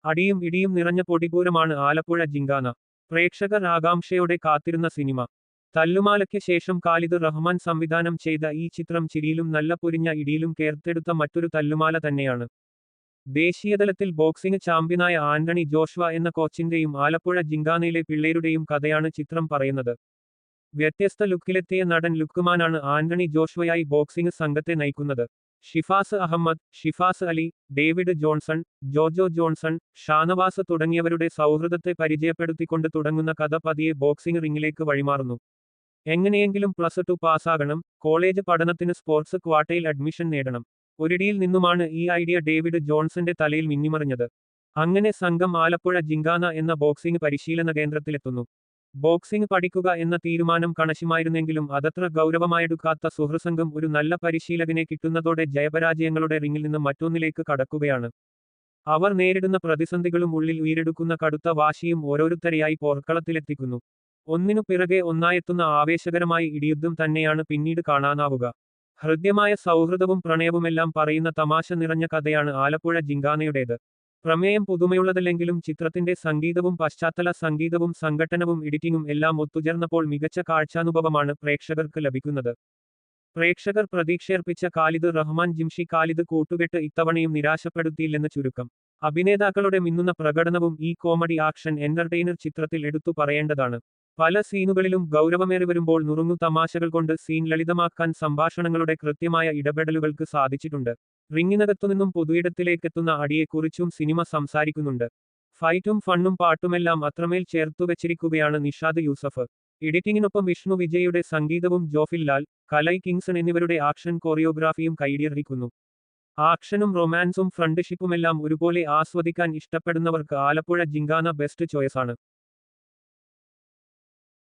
അടിയും ഇടിയും നിറഞ്ഞ പൊടിപൂരമാണ് ആലപ്പുഴ ജിങ്കാന. പ്രേക്ഷകർ ആകാംക്ഷയോടെ കാത്തിരുന്ന സിനിമ. തല്ലുമാലയ്ക്ക് ശേഷം ഖാലിദ് റഹ്മാൻ സംവിധാനം ചെയ്ത ഈ ചിത്രം ചിരിയിലും നല്ല പൊരിഞ്ഞ ഇടിയിലും കേർത്തെടുത്ത മറ്റൊരു തല്ലുമാല തന്നെയാണ്. ദേശീയതലത്തിൽ ബോക്സിംഗ് ചാമ്പ്യനായ ആന്റണി ജോഷ്വ എന്ന കോച്ചിന്റെയും ആലപ്പുഴ ജിങ്കാനയിലെ പിള്ളേരുടെയും കഥയാണ് ചിത്രം പറയുന്നത്. വ്യത്യസ്ത ലുക്കിലെത്തിയ നടൻ ലുക്ക്മാനാണ് ആന്റണി ജോഷ്വയായി ബോക്സിംഗ് സംഘത്തെ നയിക്കുന്നത്. Shifas Ahmed, Shifas Ali, David Johnson, Jojo Johnson, Shanavas തുടങ്ങിയവരുടെ സൗഹൃദത്തെ പരിചയപ്പെടുത്തിക്കൊണ്ട് തുടങ്ങുന്ന കഥ പതിയെ ബോക്സിംഗ് റിങ്ങിലേക്ക് വഴിമാറുന്നു. എങ്ങനെയെങ്കിലും +2 പാസ്സാകണം, കോളേജ് പഠനത്തിന് സ്പോർട്സ് ക്വാട്ടയിൽ അഡ്മിഷൻ നേടണം. ഒരിടിയിൽ നിന്നുമാണ് ഈ ഐഡിയ ഡേവിഡ് ജോൺസന്റെ തലയിൽ മിന്നിമറിഞ്ഞത്. അങ്ങനെ സംഘം ആലപ്പുഴ ജിങ്കാന എന്ന ബോക്സിംഗ് പരിശീലന കേന്ദ്രത്തിലെത്തുന്നു. ബോക്സിംഗ് പഠിക്കുക എന്ന തീരുമാനം കണശമായിരുന്നെങ്കിലും അതത്ര ഗൗരവമായെടുക്കാത്ത സുഹൃസംഘം ഒരു നല്ല പരിശീലകനെ കിട്ടുന്നതോടെ ജയപരാജയങ്ങളുടെ റിങ്ങിൽ നിന്ന് മറ്റൊന്നിലേക്ക് കടക്കുകയാണ്. അവർ നേരിടുന്ന പ്രതിസന്ധികളും ഉള്ളിൽ ഉയരെടുക്കുന്ന കടുത്ത വാശിയും ഓരോരുത്തരെയായി പോർക്കളത്തിലെത്തിക്കുന്നു. ഒന്നിനു പിറകെ ഒന്നായെത്തുന്ന ആവേശകരമായ ഇടിയുദ്ധം തന്നെയാണ് പിന്നീട് കാണാനാവുക. ഹൃദ്യമായ സൗഹൃദവും പ്രണയവുമെല്ലാം പറയുന്ന തമാശ നിറഞ്ഞ കഥയാണ് ആലപ്പുഴ ജിങ്കാനയുടേത്. പ്രമേയം പുതുമയുള്ളതല്ലെങ്കിലും ചിത്രത്തിന്റെ സംഗീതവും പശ്ചാത്തല സംഗീതവും സംഘട്ടനവും എഡിറ്റിംഗും എല്ലാം ഒത്തുചേർന്നപ്പോൾ മികച്ച കാഴ്ചാനുഭവമാണ് പ്രേക്ഷകർക്ക് ലഭിക്കുന്നത്. പ്രേക്ഷകർ പ്രതീക്ഷയർപ്പിച്ച ഖാലിദ് റഹ്മാൻ ജിംഷി ഖാലിദ് കൂട്ടുകെട്ട് ഇത്തവണയും നിരാശപ്പെടുത്തിയില്ലെന്ന് ചുരുക്കം. അഭിനേതാക്കളുടെ മിന്നുന്ന പ്രകടനവും ഈ കോമഡി ആക്ഷൻ എന്റർടൈനർ ചിത്രത്തിൽ എടുത്തു പറയേണ്ടതാണ്. പല സീനുകളിലും ഗൗരവമേറി വരുമ്പോൾ നുറുങ്ങു തമാശകൾ കൊണ്ട് സീൻ ലളിതമാക്കാൻ സംഭാഷണങ്ങളുടെ കൃത്യമായ ഇടപെടലുകൾക്ക് സാധിച്ചിട്ടുണ്ട്. റിങ്ങിനകത്തുനിന്നും പൊതുയിടത്തിലേക്കെത്തുന്ന അടിയെക്കുറിച്ചും സിനിമ സംസാരിക്കുന്നുണ്ട്. ഫൈറ്റും ഫണ്ണും പാട്ടുമെല്ലാം അത്രമേൽ ചേർത്തുവെച്ചിരിക്കുകയാണ് നിഷാദ് യൂസഫ്. എഡിറ്റിംഗിനൊപ്പം വിഷ്ണു വിജയുടെ സംഗീതവും ജോഫിൽ ലാൽ, കലൈ കിങ്സൺ എന്നിവരുടെ ആക്ഷൻ കോറിയോഗ്രാഫിയും കൈയിടിയർഹിക്കുന്നു. ആക്ഷനും റൊമാൻസും ഫ്രണ്ട്ഷിപ്പുമെല്ലാം ഒരുപോലെ ആസ്വദിക്കാൻ ഇഷ്ടപ്പെടുന്നവർക്ക് ആലപ്പുഴ ജിങ്കാന ബെസ്റ്റ് ചോയ്സാണ്.